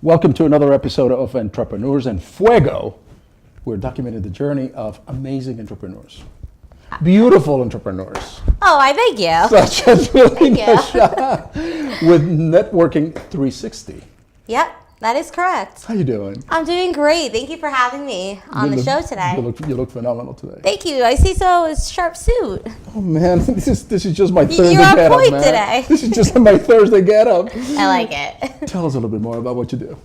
Welcome to another episode of Entrepreneurs and Fuego. We're documenting the journey of amazing entrepreneurs. Beautiful entrepreneurs. Oh, I thank you. Such as Melina Shah with Networking360. Yep, that is correct. How you doing? I'm doing great. Thank you for having me on the show today. You look phenomenal today. Thank you. I see so. It's a sharp suit. Oh man, this is just my Thursday You're on get up, point man. today. This is just my Thursday get up. I like it. Tell us a little bit more about what you do.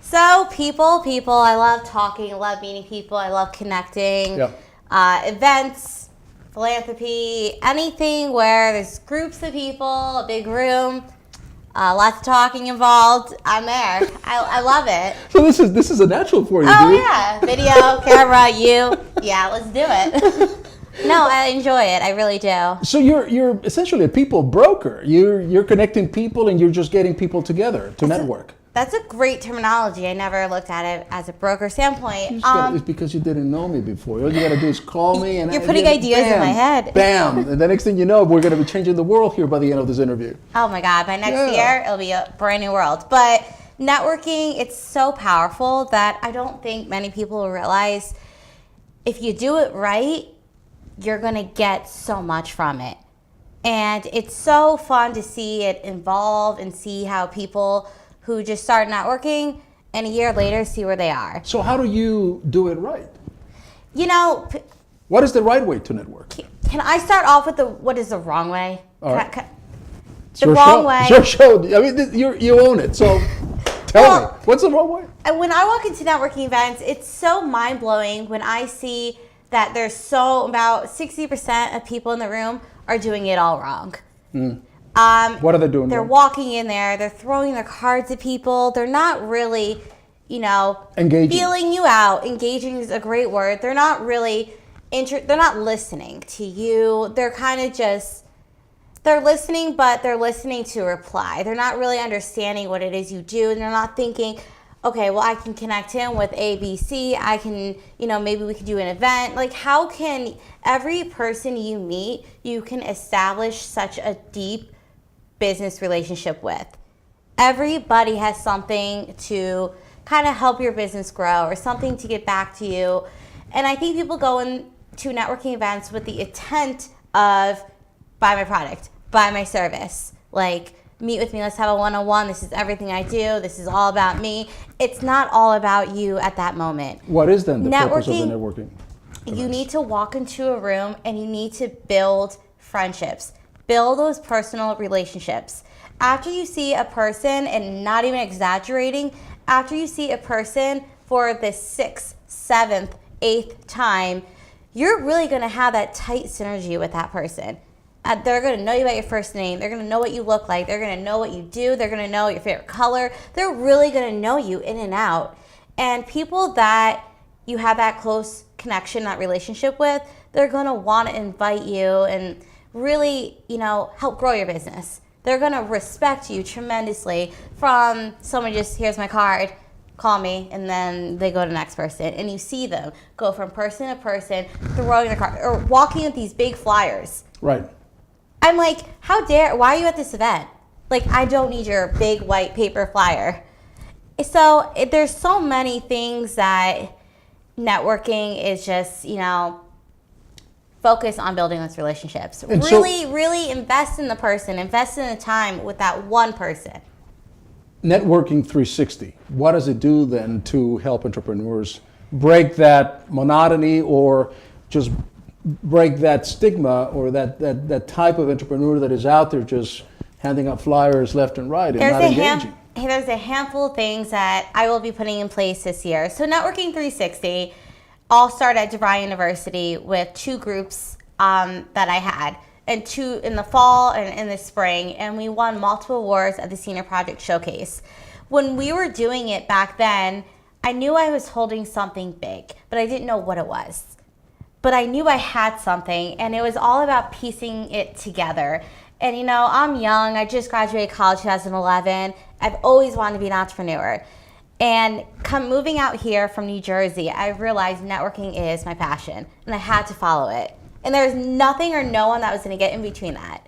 So, people. I love talking. I love meeting people. I love connecting. Yep. Events, philanthropy, anything where there's groups of people, a big room, lots of talking involved. I'm there. I love it. So this is a natural for you, Oh dude. yeah, video, camera, you. Yeah, let's do it. No, I enjoy it. I really do. So you're essentially a people broker. You're connecting people and you're just getting people together to network. That's a great terminology. I never looked at it as a broker standpoint. It's because you didn't know me before. All you got to do is call me and you're putting ideas in my head. Bam! And the next thing you know, we're going to be changing the world here by the end of this interview. Oh my God! By next year, it'll be a brand new world. But networking, it's so powerful that I don't think many people will realize if you do it right, you're going to get so much from it. And it's so fun to see it evolve and see how people who just start networking and a year later see where they are. So how do you do it right? You know, what is the right way to network? Can I start off with what is the wrong way? All right. The wrong way. It's your show. I mean, you own it. So tell me, what's the wrong way? When I walk into networking events, it's so mind-blowing when I see that there's about 60% of people in the room are doing it all wrong. What are they doing? They're walking in there, they're throwing their cards at people. They're not really, engaging. Feeling you out. Engaging is a great word. They're not really, they're not listening to you. They're kind of they're listening, but they're listening to reply. They're not really understanding what it is you do, and they're not thinking, okay, well, I can connect him with A, B, C. I can, maybe we could do an event. Like, how can every person you meet, you can establish such a deep business relationship with? Everybody has something to kind of help your business grow or something to get back to you. And I think people go into networking events with the intent of buy my product, buy my service, like meet with me, let's have a one-on-one, this is everything I do, this is all about me. It's not all about you at that moment. What is then the purpose of the networking? You need to walk into a room and you need to build friendships. Build those personal relationships. After you see a person, and not even exaggerating, after you see a person for the 6th, 7th, 8th time, you're really gonna have that tight synergy with that person. They're gonna know you by your first name. They're gonna know what you look like. They're gonna know what you do. They're gonna know your favorite color. They're really gonna know you in and out. And people that you have that close connection, that relationship with, they're gonna wanna invite you and really, help grow your business. They're gonna respect you tremendously from someone just, here's my card, call me, and then they go to the next person. And you see them go from person to person, throwing their card, or walking with these big flyers. Right. I'm like, why are you at this event? Like, I don't need your big white paper flyer. So there's so many things that networking is just, focus on building those relationships. And really invest in the person, invest in the time with that one person. Networking360, what does it do then to help entrepreneurs break that monotony or just break that stigma or that type of entrepreneur that is out there just handing out flyers left and right and not engaging? There's a handful of things that I will be putting in place this year. So Networking360 all started at DeVry University with 2 groups that I had, and 2 in the fall and in the spring, and we won multiple awards at the Senior Project Showcase. When we were doing it back then, I knew I was holding something big, but I didn't know what it was. But I knew I had something, and it was all about piecing it together. And I'm young, I just graduated college 2011. I've always wanted to be an entrepreneur. And moving out here from New Jersey, I realized networking is my passion, and I had to follow it. And there was nothing or no one that was going to get in between that.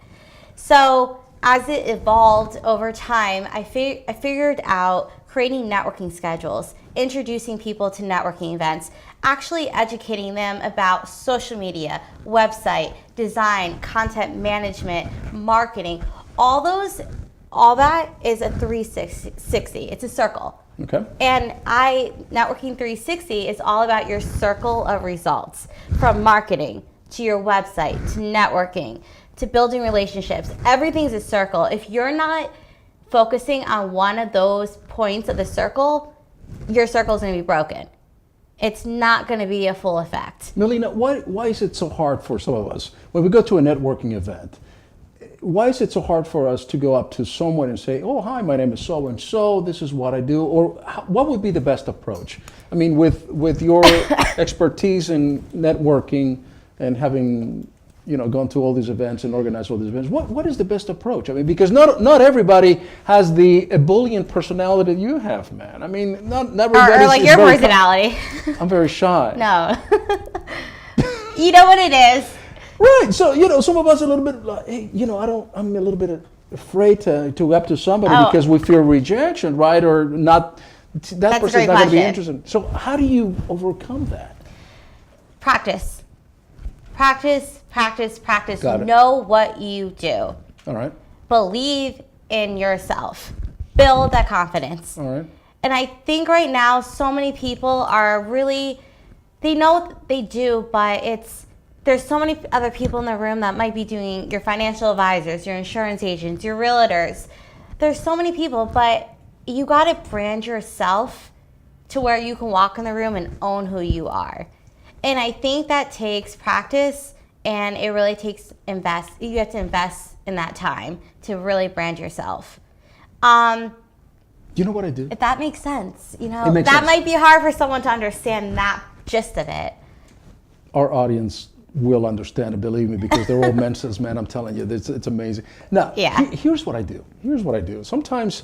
So as it evolved over time, I figured out creating networking schedules, introducing people to networking events, actually educating them about social media, website, design, content management, marketing, all that is a 360. It's a circle. Okay. And Networking 360 is all about your circle of results, from marketing to your website to networking to building relationships. Everything's a circle. If you're not focusing on one of those points of the circle, your circle is going to be broken. It's not going to be a full effect. Melina, why is it so hard for some of us when we go to a networking event? Why is it so hard for us to go up to someone and say, oh, hi, my name is so-and-so, this is what I do? Or what would be the best approach? I mean, with your expertise in networking and having, gone to all these events and organized all these events, what is the best approach? I mean, because not everybody has the ebullient personality that you have, man. I mean, not everybody. Or like your personality. I'm very shy. No. You know what it is? Right. So, some of us are a little bit like, hey, I'm a little bit afraid to go up to somebody because we fear rejection, right? Or not, that person's not going to be interested. So how do you overcome that? Practice. Practice. Got it. Know what you do. All right. Believe in yourself. Build that confidence. All right. And I think right now so many people are really, they know what they do, but there's so many other people in the room that might be doing your financial advisors, your insurance agents, your realtors. There's so many people, but you got to brand yourself to where you can walk in the room and own who you are. And I think that takes practice, and it really takes you have to invest in that time to really brand yourself. You know what I do? If that makes sense, It makes that sense. might be hard for someone to understand that gist of it. Our audience will understand it, believe me, because they're all mentions, man. I'm telling you, it's amazing. Now, here's what I do. Sometimes,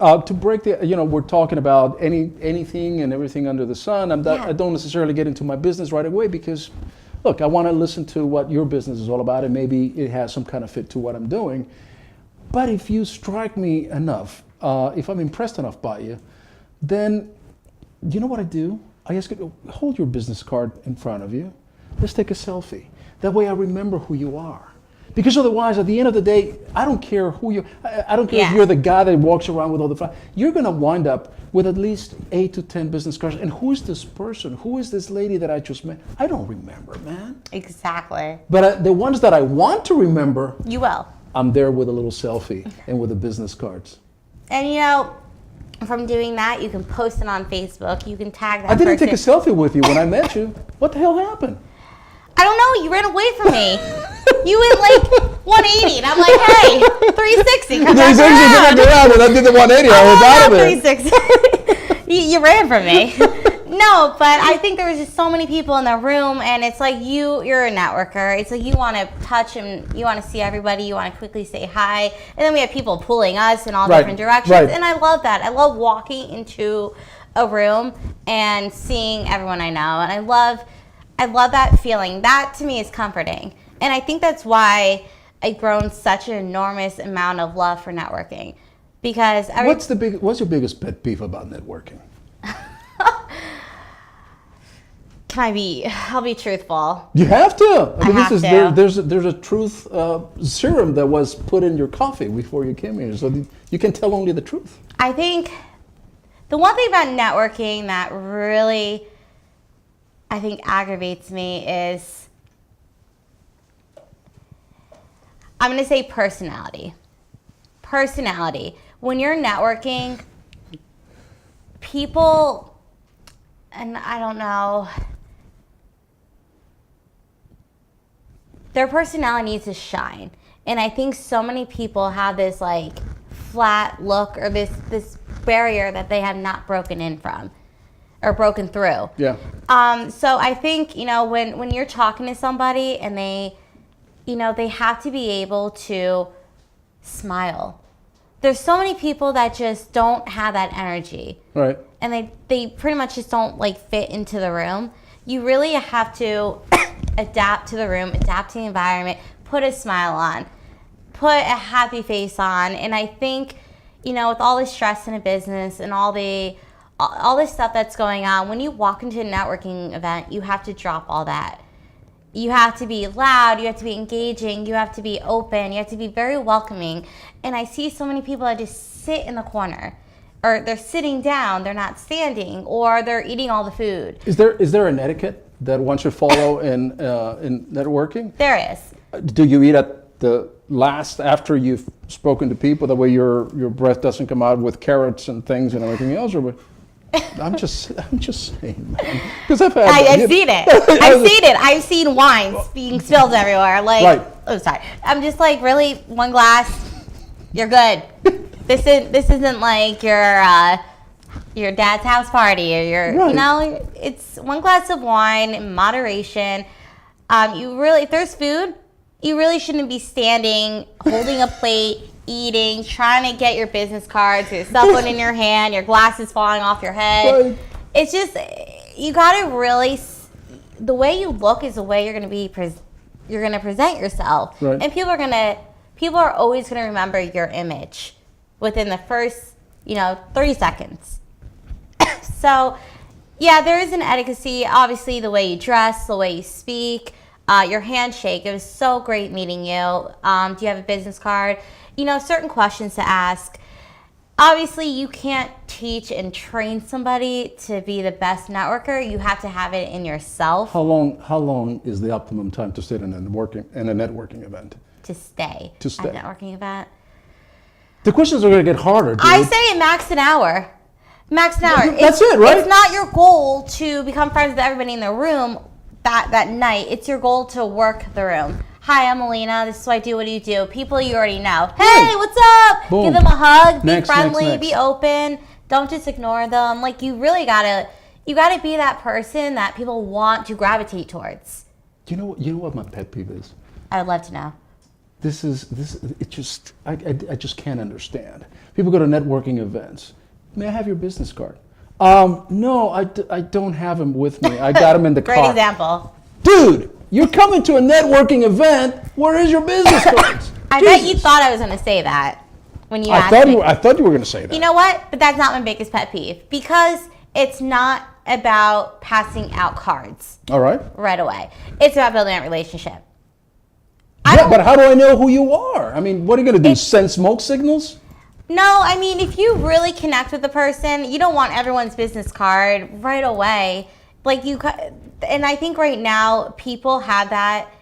to break we're talking about anything and everything under the sun. I don't necessarily get into my business right away because, look, I want to listen to what your business is all about, and maybe it has some kind of fit to what I'm doing. But if you strike me enough, if I'm impressed enough by you, then you know what I do? I ask you to hold your business card in front of you. Let's take a selfie. That way I remember who you are. Because otherwise, at the end of the day, I don't care I don't care if you're the guy that walks around with all the flowers. You're going to wind up with at least 8 to 10 business cards. And who is this person? Who is this lady that I just met? I don't remember, man. Exactly. But the ones that I want to remember, You will. I'm there with a little selfie and with the business cards. And from doing that, you can post it on Facebook. You can tag that I didn't person. take a selfie with you when I met you. What the hell happened? I don't know. You ran away from me. You went like 180, and I'm like, hey, 360. Come back around. When I did the 180, I was out of it. 360. you ran from me. No, but I think there was just so many people in the room, and it's like you're a networker. It's like you want to touch and you want to see everybody. You want to quickly say hi, and then we have people pulling us in all different directions, and I love that. I love walking into a room and seeing everyone I know, and I love that feeling. That to me is comforting, and I think that's why I've grown such an enormous amount of love for networking, because what's your biggest pet peeve about networking? I'll be truthful. You have to. I mean, have to. There's a truth serum that was put in your coffee before you came here, so you can tell only the truth. I think the one thing about networking that really, I think, aggravates me is, I'm going to say personality. Personality. When you're networking, people, and I don't know, their personality needs to shine. And I think so many people have this like flat look or this barrier that they have not broken in from or broken through. Yeah. So I think, when you're talking to somebody and they have to be able to smile. There's so many people that just don't have that energy. Right. And they pretty much just don't fit into the room. You really have to adapt to the room, adapt to the environment, put a smile on, put a happy face on. And I think, with all the stress in a business and all this stuff that's going on, when you walk into a networking event, you have to drop all that. You have to be loud, you have to be engaging, you have to be open, you have to be very welcoming. And I see so many people that just sit in the corner, or they're sitting down, they're not standing, or they're eating all the food. Is there an etiquette that one should follow in networking? There is. Do you eat at the last after you've spoken to people? That way your breath doesn't come out with carrots and things and everything else, or? I'm just saying, man. Because I've seen it. I've seen it. I've seen wine being spilled everywhere. Like, right. Oh, sorry. I'm just like, really, one glass, you're good. This isn't like your dad's house party or right. It's one glass of wine in moderation. If there's food, you really shouldn't be standing, holding a plate, eating, trying to get your business cards, your cell phone in your hand, your glasses falling off your head. Right. It's just, you gotta really, the way you look is the way you're gonna present yourself. Right. And people are always gonna remember your image within the first, 30 seconds. So, yeah, there is an etiquette. Obviously, the way you dress, the way you speak, your handshake. It was so great meeting you. Do you have a business card? Certain questions to ask. Obviously, you can't teach and train somebody to be the best networker. You have to have it in yourself. How long is the optimum time to sit in a networking event? To stay. At a networking event. The questions are going to get harder, dude. I say max an hour. Max an hour. That's it, right? It's not your goal to become friends with everybody in the room that night. It's your goal to work the room. Hi, I'm Melina. This is what I do. What do you do? People you already know. Hey, what's up? Boom. Give them a hug. Be friendly. Next. Be open. Don't just ignore them. Like, you really gotta be that person that people want to gravitate towards. You know what my pet peeve is? I would love to know. I just can't understand. People go to networking events. May I have your business card? No, I don't have them with me. I got them in the car. Great example. Dude, you're coming to a networking event. Where is your business cards? I bet you thought I was going to say that when you asked me. I thought you were going to say that. You know what? But that's not my biggest pet peeve, because it's not about passing out cards. All right. Right away. It's about building that relationship. But how do I know who you are? I mean, what are you going to do? Send smoke signals? No, I mean, if you really connect with the person, you don't want everyone's business card right away. And I think right now people have that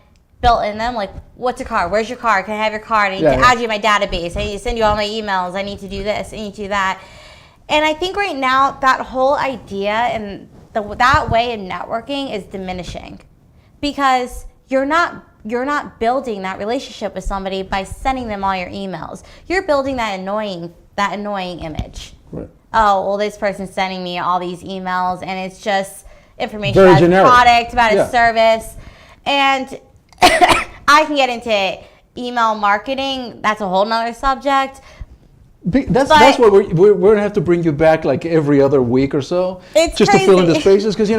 built in them. Like, what's your card? Where's your card? Can I have your card? I need to add you to my database. I need to send you all my emails. I need to do this. I need to do that. And I think right now that whole idea and that way of networking is diminishing, because you're not building that relationship with somebody by sending them all your emails. You're building that annoying image. Right. Oh, well, this person's sending me all these emails, and it's just information Very about generic. a product, about a service. And I can get into email marketing. That's a whole nother subject. That's what we're going to have to bring you back like every other week or so. It's just crazy. To fill in the spaces, because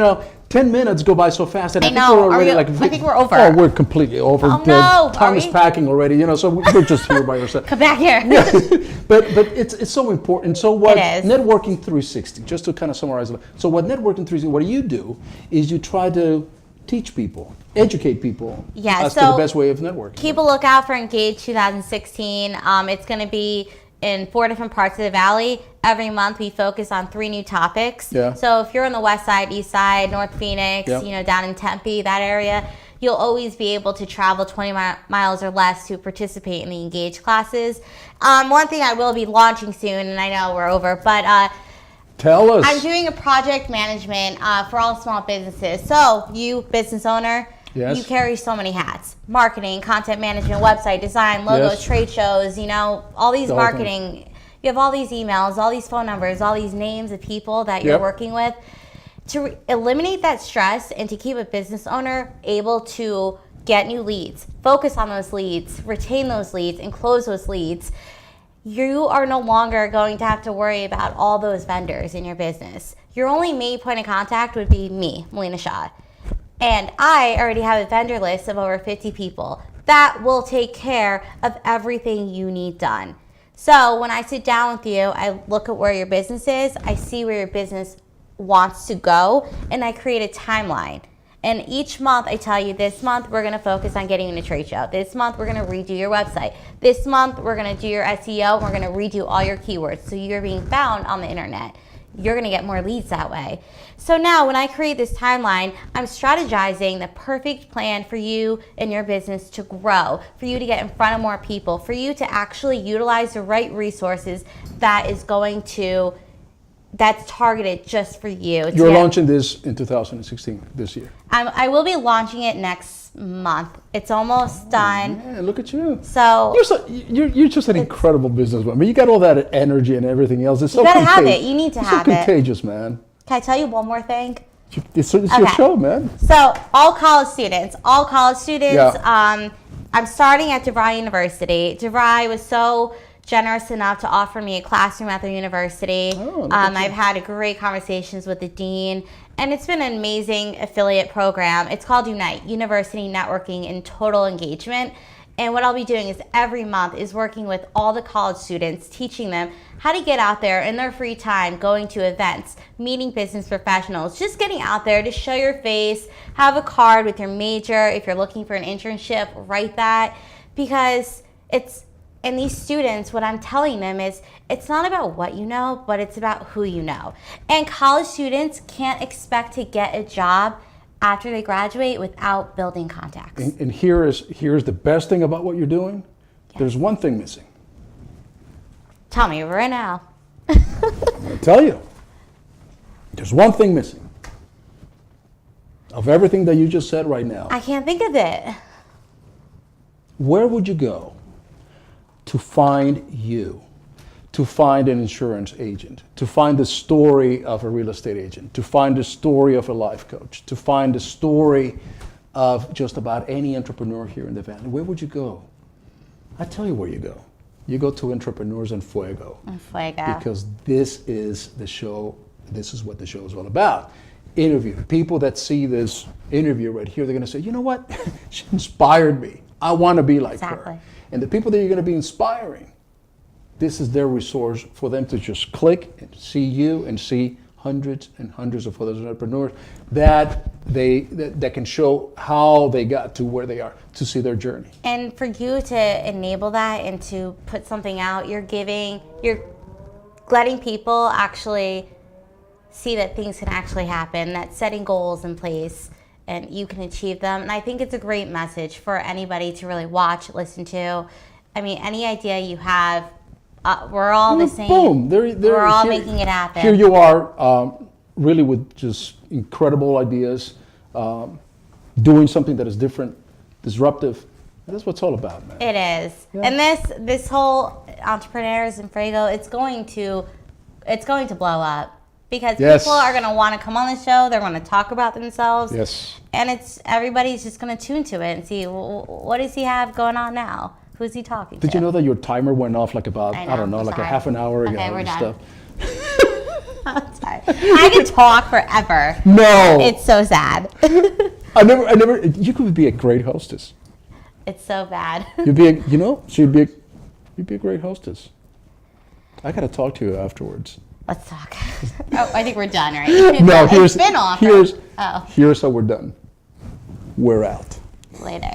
10 minutes go by so fast, and I think know. we're already I think we're over. Oh, we're completely over. Oh, no. Time is packing already, so we're just here by ourselves. Come back here. Yeah. but it's so important. So what It is. Networking 360, just to kind of summarize it. So what Networking 360, what you do is you try to teach people, educate people as to the best way of networking. Keep a lookout for Engage 2016. It's going to be in 4 different parts of the valley. Every month we focus on 3 new topics. Yeah. So if you're on the west side, east side, North Phoenix, down in Tempe, that area, you'll always be able to travel 20 miles or less to participate in the Engage classes. One thing I will be launching soon, and I know we're over, but tell us. I'm doing a project management for all small businesses. So you, business owner, yes. You carry so many hats: marketing, content management, website design, logos, yes. trade shows, all these The marketing. You have all these emails, all these phone numbers, all these names of people that you're working with. To eliminate that stress and to keep a business owner able to get new leads, focus on those leads, retain those leads, and close those leads, you are no longer going to have to worry about all those vendors in your business. Your only main point of contact would be me, Melina Shah. And I already have a vendor list of over 50 people that will take care of everything you need done. So when I sit down with you, I look at where your business is, I see where your business wants to go, and I create a timeline. And each month I tell you, this month we're going to focus on getting in a trade show. This month we're going to redo your website. This month we're going to do your SEO, and we're going to redo all your keywords so you're being found on the internet. You're going to get more leads that way. So now when I create this timeline, I'm strategizing the perfect plan for you and your business to grow, for you to get in front of more people, for you to actually utilize the right resources that's targeted just for you. You're launching this in 2016, this year. I will be launching it next month. It's almost done. Yeah, look at you. So you're just an incredible businesswoman. I mean, you got all that energy and everything else. It's so you gotta have it. You need to have so it. contagious, man. Can I tell you one more thing? It's your show, man. So all college students. Yeah. I'm starting at DeVry University. DeVry was so generous enough to offer me a classroom at their university. I've had great conversations with the dean, and it's been an amazing affiliate program. It's called Unite, University Networking and Total Engagement. And what I'll be doing is every month is working with all the college students, teaching them how to get out there in their free time, going to events, meeting business professionals, just getting out there to show your face, have a card with your major. If you're looking for an internship, write that, because and these students, what I'm telling them is it's not about what you know, but it's about who you know. And college students can't expect to get a job after they graduate without building contacts. And here's the best thing about what you're doing. Yeah. There's one thing missing. Tell me right now. I'm going to tell you. There's one thing missing. Of everything that you just said right now. I can't think of it. Where would you go to find you, to find an insurance agent, to find the story of a real estate agent, to find the story of a life coach, to find the story of just about any entrepreneur here in the Valley? Where would you go? I tell you where you go. You go to Entrepreneurs in Fuego. Fuego. Because this is the show, this is what the show is all about. Interview. People that see this interview right here, they're going to say, you know what? She inspired me. I want to be like her. And the people that you're going to be inspiring, this is their resource for them to just click and see you and see hundreds and hundreds of other entrepreneurs that can show how they got to where they are, to see their journey. And for you to enable that and to put something out, you're letting people actually see that things can actually happen, that setting goals in place and you can achieve them. And I think it's a great message for anybody to really watch, listen to. I mean, any idea you have, we're all the same. Boom. We're all making it happen. Here you are, really with just incredible ideas, doing something that is different, disruptive. And that's what it's all about, man. It is. Yeah. And this whole Entrepreneurs in Fuego, it's going to blow up. Because people are going to want to come on the show. They're going to talk about themselves. Yes. And everybody's just going to tune to it and see, what does he have going on now? Who's he talking to? Did you know that your timer went off like about, I don't know, like a half an hour ago? Okay, we're done. Stuff? I'm sorry. I could talk forever. No. It's so sad. I never, you could be a great hostess. It's so bad. You'd be you'd be a great hostess. I got to talk to you afterwards. Let's talk. Oh, I think we're done, right? No, it's been off. Here's how we're done. We're out. Later.